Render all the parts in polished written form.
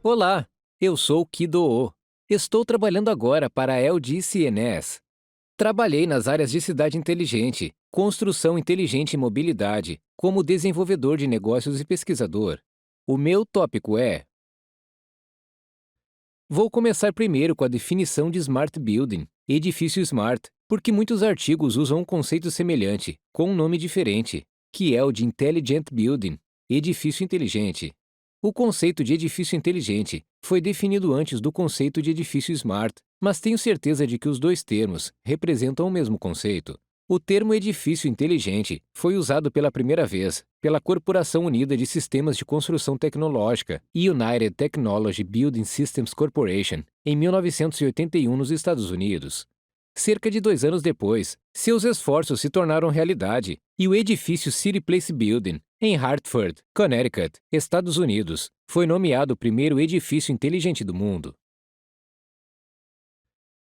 Olá, eu sou Kido. Estou trabalhando agora para a LG CNS. Trabalhei nas áreas de cidade inteligente, construção inteligente e mobilidade, como desenvolvedor de negócios e pesquisador. O meu tópico é: vou começar primeiro com a definição de Smart Building, edifício smart, porque muitos artigos usam um conceito semelhante, com um nome diferente, que é o de Intelligent Building, edifício inteligente. O conceito de edifício inteligente foi definido antes do conceito de edifício smart, mas tenho certeza de que os dois termos representam o mesmo conceito. O termo edifício inteligente foi usado pela primeira vez pela Corporação Unida de Sistemas de Construção Tecnológica, United Technology Building Systems Corporation, em 1981 nos Estados Unidos. Cerca de 2 anos depois, seus esforços se tornaram realidade e o edifício City Place Building, em Hartford, Connecticut, Estados Unidos, foi nomeado o primeiro edifício inteligente do mundo.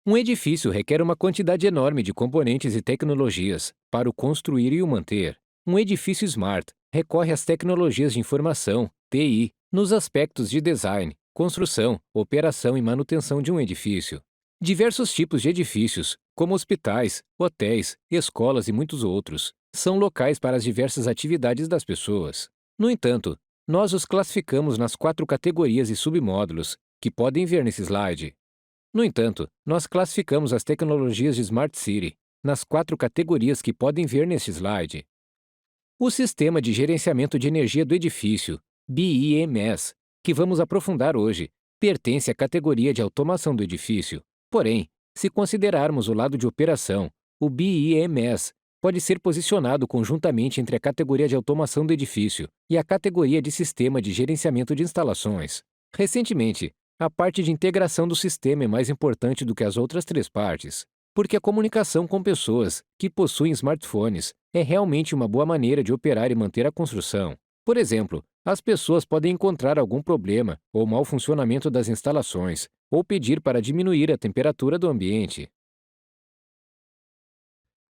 Um edifício requer uma quantidade enorme de componentes e tecnologias para o construir e o manter. Um edifício smart recorre às tecnologias de informação, TI, nos aspectos de design, construção, operação e manutenção de um edifício. Diversos tipos de edifícios, como hospitais, hotéis, escolas e muitos outros, são locais para as diversas atividades das pessoas. No entanto, nós os classificamos nas 4 categorias e submódulos, que podem ver nesse slide. No entanto, nós classificamos as tecnologias de Smart City nas 4 categorias que podem ver neste slide. O Sistema de Gerenciamento de Energia do Edifício, BEMS, que vamos aprofundar hoje, pertence à categoria de automação do edifício. Porém, se considerarmos o lado de operação, o BEMS pode ser posicionado conjuntamente entre a categoria de automação do edifício e a categoria de Sistema de Gerenciamento de Instalações. Recentemente, a parte de integração do sistema é mais importante do que as outras 3 partes, porque a comunicação com pessoas que possuem smartphones é realmente uma boa maneira de operar e manter a construção. Por exemplo, as pessoas podem encontrar algum problema ou mau funcionamento das instalações, ou pedir para diminuir a temperatura do ambiente.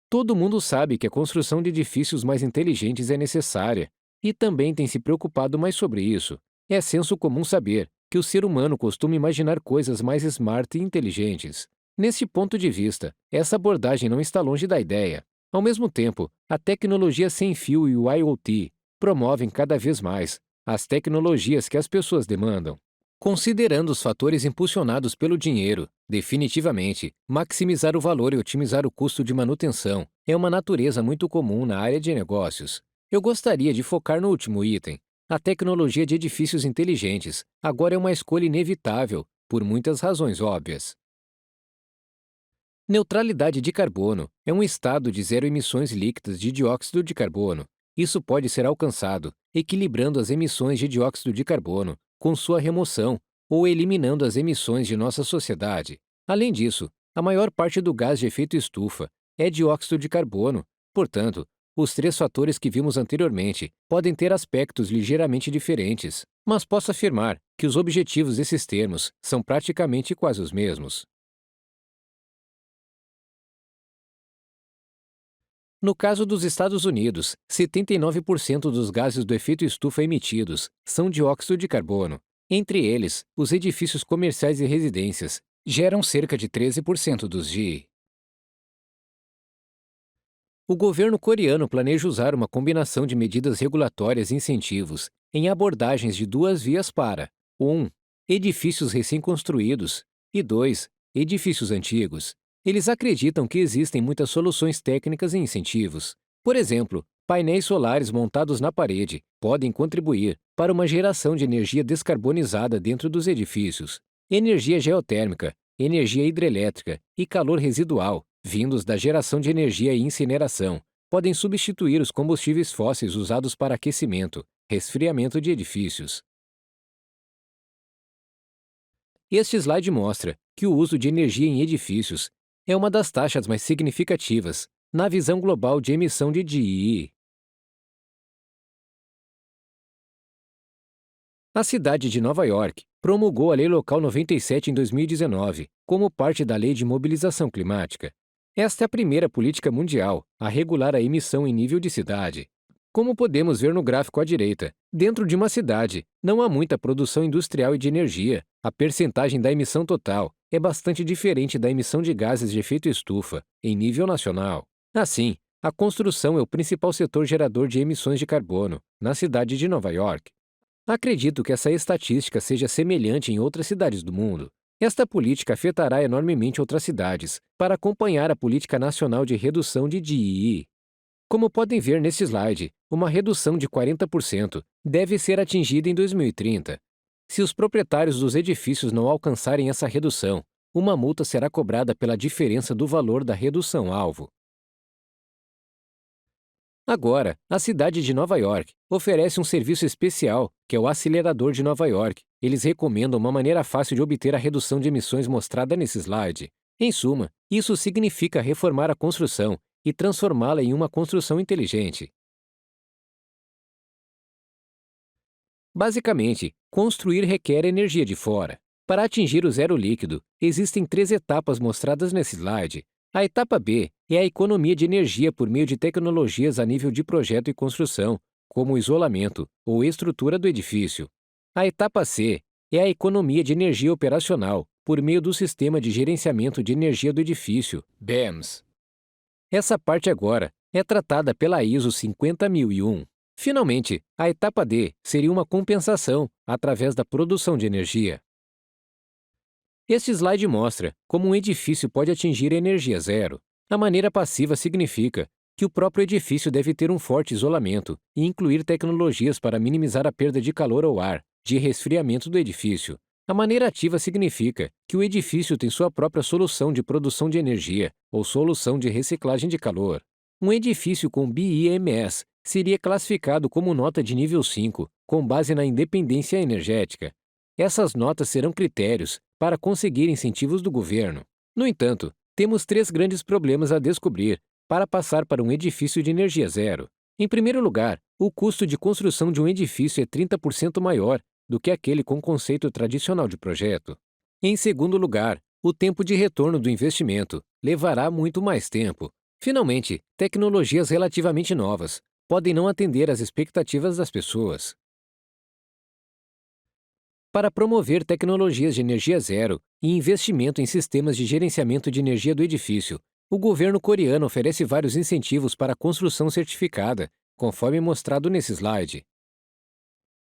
Todo mundo sabe que a construção de edifícios mais inteligentes é necessária, e também tem se preocupado mais sobre isso. É senso comum saber que o ser humano costuma imaginar coisas mais smart e inteligentes. Neste ponto de vista, essa abordagem não está longe da ideia. Ao mesmo tempo, a tecnologia sem fio e o IoT promovem cada vez mais as tecnologias que as pessoas demandam. Considerando os fatores impulsionados pelo dinheiro, definitivamente, maximizar o valor e otimizar o custo de manutenção é uma natureza muito comum na área de negócios. Eu gostaria de focar no último item. A tecnologia de edifícios inteligentes agora é uma escolha inevitável, por muitas razões óbvias. Neutralidade de carbono é um estado de zero emissões líquidas de dióxido de carbono. Isso pode ser alcançado equilibrando as emissões de dióxido de carbono com sua remoção ou eliminando as emissões de nossa sociedade. Além disso, a maior parte do gás de efeito estufa é dióxido de carbono, portanto, os 3 fatores que vimos anteriormente podem ter aspectos ligeiramente diferentes, mas posso afirmar que os objetivos desses termos são praticamente quase os mesmos. No caso dos Estados Unidos, 79% dos gases do efeito estufa emitidos são dióxido de carbono. Entre eles, os edifícios comerciais e residências geram cerca de 13% dos GI. O governo coreano planeja usar uma combinação de medidas regulatórias e incentivos em abordagens de 2 vias para 1. Edifícios recém-construídos e 2. Edifícios antigos. Eles acreditam que existem muitas soluções técnicas e incentivos. Por exemplo, painéis solares montados na parede podem contribuir para uma geração de energia descarbonizada dentro dos edifícios. Energia geotérmica, energia hidrelétrica e calor residual, vindos da geração de energia e incineração, podem substituir os combustíveis fósseis usados para aquecimento, resfriamento de edifícios. Este slide mostra que o uso de energia em edifícios é uma das taxas mais significativas na visão global de emissão de GI. A cidade de Nova York promulgou a Lei Local 97 em 2019, como parte da Lei de Mobilização Climática. Esta é a primeira política mundial a regular a emissão em nível de cidade. Como podemos ver no gráfico à direita, dentro de uma cidade, não há muita produção industrial e de energia. A percentagem da emissão total é bastante diferente da emissão de gases de efeito estufa, em nível nacional. Assim, a construção é o principal setor gerador de emissões de carbono, na cidade de Nova York. Acredito que essa estatística seja semelhante em outras cidades do mundo. Esta política afetará enormemente outras cidades, para acompanhar a Política Nacional de Redução de DEI. Como podem ver nesse slide, uma redução de 40% deve ser atingida em 2030. Se os proprietários dos edifícios não alcançarem essa redução, uma multa será cobrada pela diferença do valor da redução-alvo. Agora, a cidade de Nova York oferece um serviço especial, que é o Acelerador de Nova York. Eles recomendam uma maneira fácil de obter a redução de emissões mostrada nesse slide. Em suma, isso significa reformar a construção e transformá-la em uma construção inteligente. Basicamente, construir requer energia de fora. Para atingir o zero líquido, existem 3 etapas mostradas nesse slide. A etapa B é a economia de energia por meio de tecnologias a nível de projeto e construção, como o isolamento ou estrutura do edifício. A etapa C é a economia de energia operacional, por meio do Sistema de Gerenciamento de Energia do Edifício, BEMS. Essa parte agora é tratada pela ISO 50001. Finalmente, a etapa D seria uma compensação através da produção de energia. Este slide mostra como um edifício pode atingir a energia zero. A maneira passiva significa que o próprio edifício deve ter um forte isolamento e incluir tecnologias para minimizar a perda de calor ao ar, de resfriamento do edifício. A maneira ativa significa que o edifício tem sua própria solução de produção de energia ou solução de reciclagem de calor. Um edifício com BIMS seria classificado como nota de nível 5, com base na independência energética. Essas notas serão critérios para conseguir incentivos do governo. No entanto, temos 3 grandes problemas a descobrir para passar para um edifício de energia zero. Em primeiro lugar, o custo de construção de um edifício é 30% maior do que aquele com conceito tradicional de projeto. Em segundo lugar, o tempo de retorno do investimento levará muito mais tempo. Finalmente, tecnologias relativamente novas podem não atender às expectativas das pessoas. Para promover tecnologias de energia zero e investimento em sistemas de gerenciamento de energia do edifício, o governo coreano oferece vários incentivos para a construção certificada, conforme mostrado nesse slide.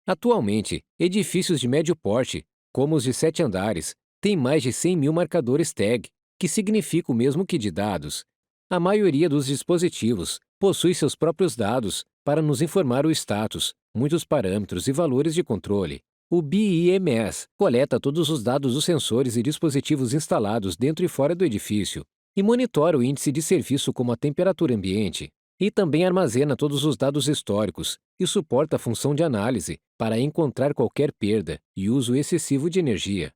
Atualmente, edifícios de médio porte, como os de 7 andares, têm mais de 100 mil marcadores TAG, que significa o mesmo que de dados. A maioria dos dispositivos possui seus próprios dados para nos informar o status, muitos parâmetros e valores de controle. O BIMS coleta todos os dados dos sensores e dispositivos instalados dentro e fora do edifício e monitora o índice de serviço como a temperatura ambiente. E também armazena todos os dados históricos e suporta a função de análise para encontrar qualquer perda e uso excessivo de energia.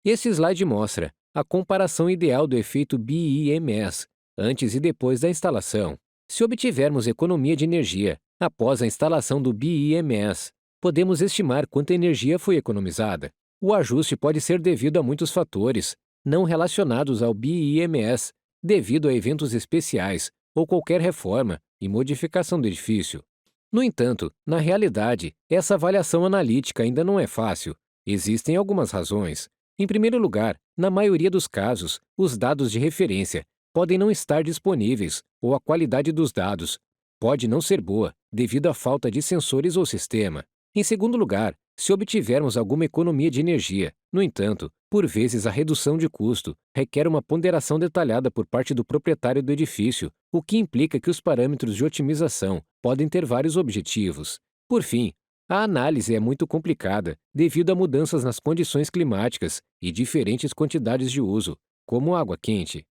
Esse slide mostra a comparação ideal do efeito BIMS antes e depois da instalação. Se obtivermos economia de energia após a instalação do BIMS, podemos estimar quanta energia foi economizada. O ajuste pode ser devido a muitos fatores, não relacionados ao BIMS, devido a eventos especiais ou qualquer reforma e modificação do edifício. No entanto, na realidade, essa avaliação analítica ainda não é fácil. Existem algumas razões. Em primeiro lugar, na maioria dos casos, os dados de referência podem não estar disponíveis ou a qualidade dos dados pode não ser boa devido à falta de sensores ou sistema. Em segundo lugar, se obtivermos alguma economia de energia, no entanto, por vezes a redução de custo requer uma ponderação detalhada por parte do proprietário do edifício, o que implica que os parâmetros de otimização podem ter vários objetivos. Por fim, a análise é muito complicada devido a mudanças nas condições climáticas e diferentes quantidades de uso, como água quente.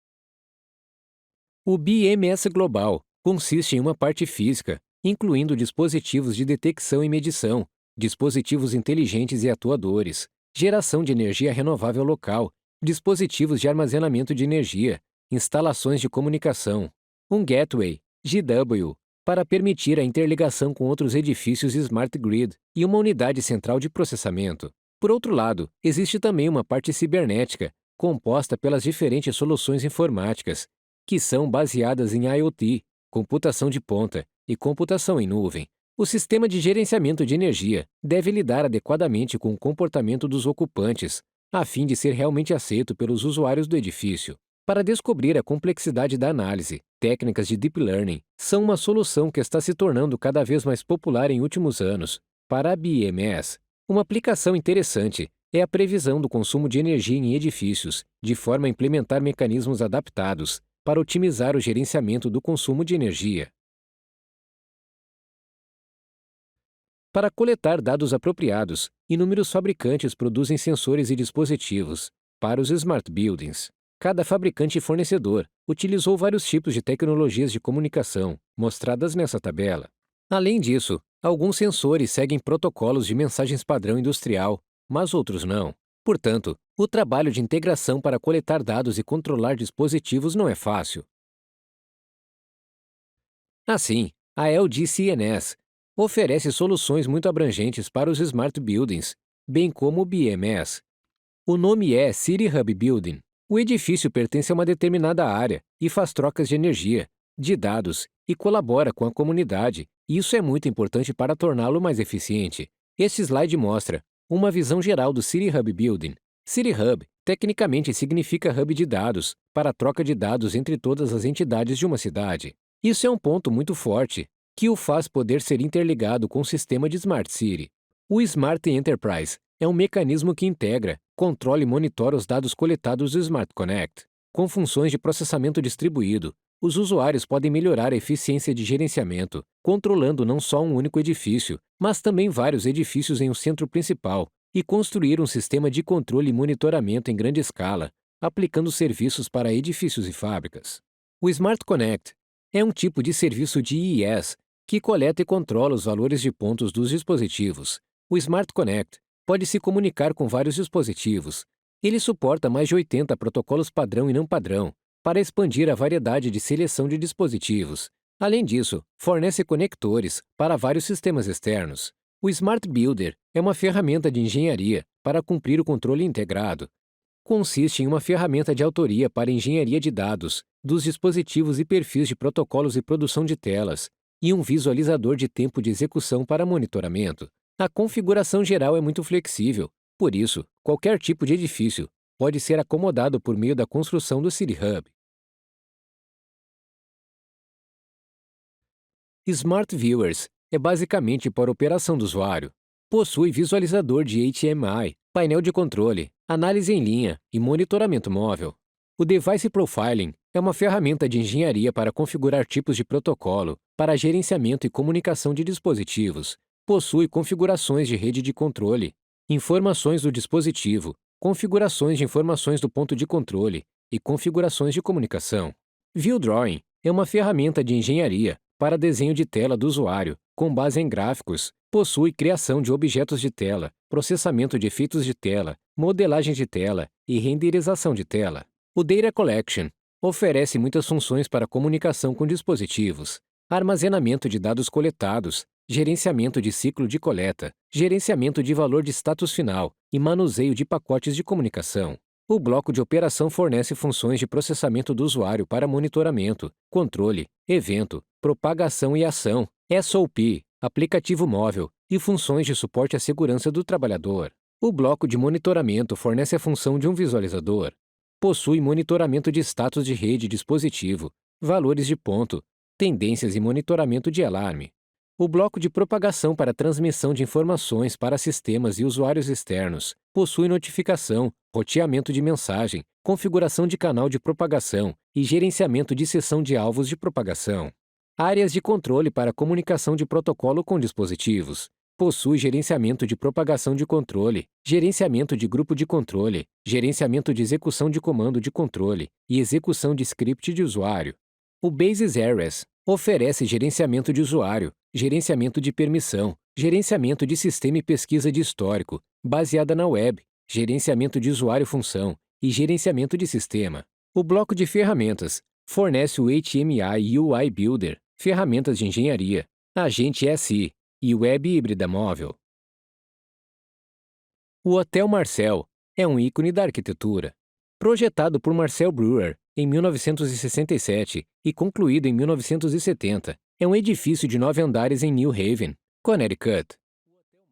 O BMS global consiste em uma parte física, incluindo dispositivos de detecção e medição, dispositivos inteligentes e atuadores, geração de energia renovável local, dispositivos de armazenamento de energia, instalações de comunicação, um gateway, GW, para permitir a interligação com outros edifícios Smart Grid e uma unidade central de processamento. Por outro lado, existe também uma parte cibernética, composta pelas diferentes soluções informáticas, que são baseadas em IoT, computação de ponta e computação em nuvem. O sistema de gerenciamento de energia deve lidar adequadamente com o comportamento dos ocupantes, a fim de ser realmente aceito pelos usuários do edifício. Para descobrir a complexidade da análise, técnicas de Deep Learning são uma solução que está se tornando cada vez mais popular em últimos anos. Para a BMS, uma aplicação interessante é a previsão do consumo de energia em edifícios, de forma a implementar mecanismos adaptados para otimizar o gerenciamento do consumo de energia. Para coletar dados apropriados, inúmeros fabricantes produzem sensores e dispositivos para os Smart Buildings. Cada fabricante e fornecedor utilizou vários tipos de tecnologias de comunicação, mostradas nessa tabela. Além disso, alguns sensores seguem protocolos de mensagens padrão industrial, mas outros não. Portanto, o trabalho de integração para coletar dados e controlar dispositivos não é fácil. Assim, a LG CNS oferece soluções muito abrangentes para os Smart Buildings, bem como o BMS. O nome é City Hub Building. O edifício pertence a uma determinada área e faz trocas de energia, de dados e colabora com a comunidade, e isso é muito importante para torná-lo mais eficiente. Este slide mostra uma visão geral do City Hub Building. City Hub, tecnicamente, significa hub de dados, para a troca de dados entre todas as entidades de uma cidade. Isso é um ponto muito forte, que o faz poder ser interligado com o sistema de Smart City. O Smart Enterprise é um mecanismo que integra, controla e monitora os dados coletados do Smart Connect. Com funções de processamento distribuído, os usuários podem melhorar a eficiência de gerenciamento, controlando não só um único edifício, mas também vários edifícios em um centro principal, e construir um sistema de controle e monitoramento em grande escala, aplicando serviços para edifícios e fábricas. O Smart Connect é um tipo de serviço de IaaS que coleta e controla os valores de pontos dos dispositivos. O Smart Connect pode se comunicar com vários dispositivos. Ele suporta mais de 80 protocolos padrão e não padrão, para expandir a variedade de seleção de dispositivos. Além disso, fornece conectores para vários sistemas externos. O Smart Builder é uma ferramenta de engenharia para cumprir o controle integrado. Consiste em uma ferramenta de autoria para engenharia de dados, dos dispositivos e perfis de protocolos e produção de telas, e um visualizador de tempo de execução para monitoramento. A configuração geral é muito flexível, por isso, qualquer tipo de edifício pode ser acomodado por meio da construção do City Hub. Smart Viewers é basicamente para operação do usuário. Possui visualizador de HMI, painel de controle, análise em linha e monitoramento móvel. O Device Profiling é uma ferramenta de engenharia para configurar tipos de protocolo para gerenciamento e comunicação de dispositivos. Possui configurações de rede de controle, informações do dispositivo, configurações de informações do ponto de controle e configurações de comunicação. View Drawing é uma ferramenta de engenharia para desenho de tela do usuário, com base em gráficos. Possui criação de objetos de tela, processamento de efeitos de tela, modelagem de tela e renderização de tela. O Data Collection oferece muitas funções para comunicação com dispositivos, armazenamento de dados coletados, gerenciamento de ciclo de coleta, gerenciamento de valor de status final e manuseio de pacotes de comunicação. O bloco de operação fornece funções de processamento do usuário para monitoramento, controle, evento, propagação e ação, SOP, aplicativo móvel e funções de suporte à segurança do trabalhador. O bloco de monitoramento fornece a função de um visualizador. Possui monitoramento de status de rede e dispositivo, valores de ponto, tendências e monitoramento de alarme. O bloco de propagação para transmissão de informações para sistemas e usuários externos possui notificação, roteamento de mensagem, configuração de canal de propagação e gerenciamento de seção de alvos de propagação. Áreas de controle para comunicação de protocolo com dispositivos. Possui gerenciamento de propagação de controle, gerenciamento de grupo de controle, gerenciamento de execução de comando de controle e execução de script de usuário. O Basis Areas oferece gerenciamento de usuário, gerenciamento de permissão, gerenciamento de sistema e pesquisa de histórico, baseada na web, gerenciamento de usuário-função e gerenciamento de sistema. O bloco de ferramentas fornece o HMI UI Builder, ferramentas de engenharia, agente SI e web híbrida móvel. O Hotel Marcel é um ícone da arquitetura. Projetado por Marcel Breuer, em 1967 e concluído em 1970. É um edifício de 9 andares em New Haven, Connecticut.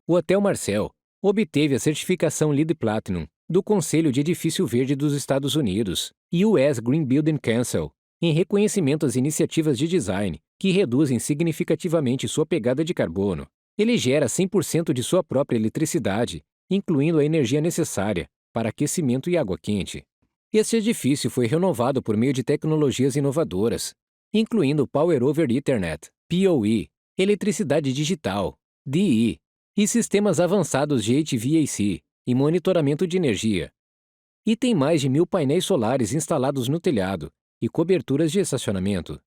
O Hotel Marcel obteve a certificação LEED Platinum do Conselho de Edifício Verde dos Estados Unidos, US Green Building Council, em reconhecimento às iniciativas de design que reduzem significativamente sua pegada de carbono. Ele gera 100% de sua própria eletricidade, incluindo a energia necessária para aquecimento e água quente. Este edifício foi renovado por meio de tecnologias inovadoras, incluindo Power over Ethernet, PoE, eletricidade digital, DE, e sistemas avançados de HVAC e monitoramento de energia. E tem mais de 1.000 painéis solares instalados no telhado e coberturas de estacionamento.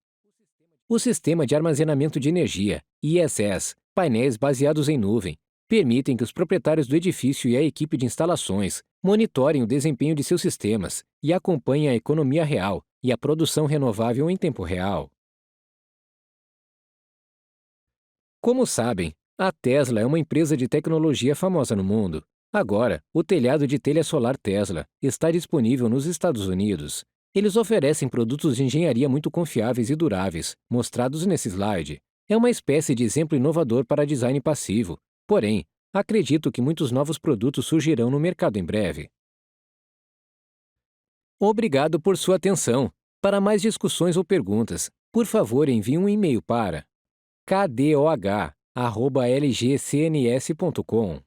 O Sistema de Armazenamento de Energia, ISS, painéis baseados em nuvem, permitem que os proprietários do edifício e a equipe de instalações monitorem o desempenho de seus sistemas e acompanhem a economia real e a produção renovável em tempo real. Como sabem, a Tesla é uma empresa de tecnologia famosa no mundo. Agora, o telhado de telha solar Tesla está disponível nos Estados Unidos. Eles oferecem produtos de engenharia muito confiáveis e duráveis, mostrados nesse slide. É uma espécie de exemplo inovador para design passivo. Porém, acredito que muitos novos produtos surgirão no mercado em breve. Obrigado por sua atenção. Para mais discussões ou perguntas, por favor envie um e-mail para kdoh@lgcns.com.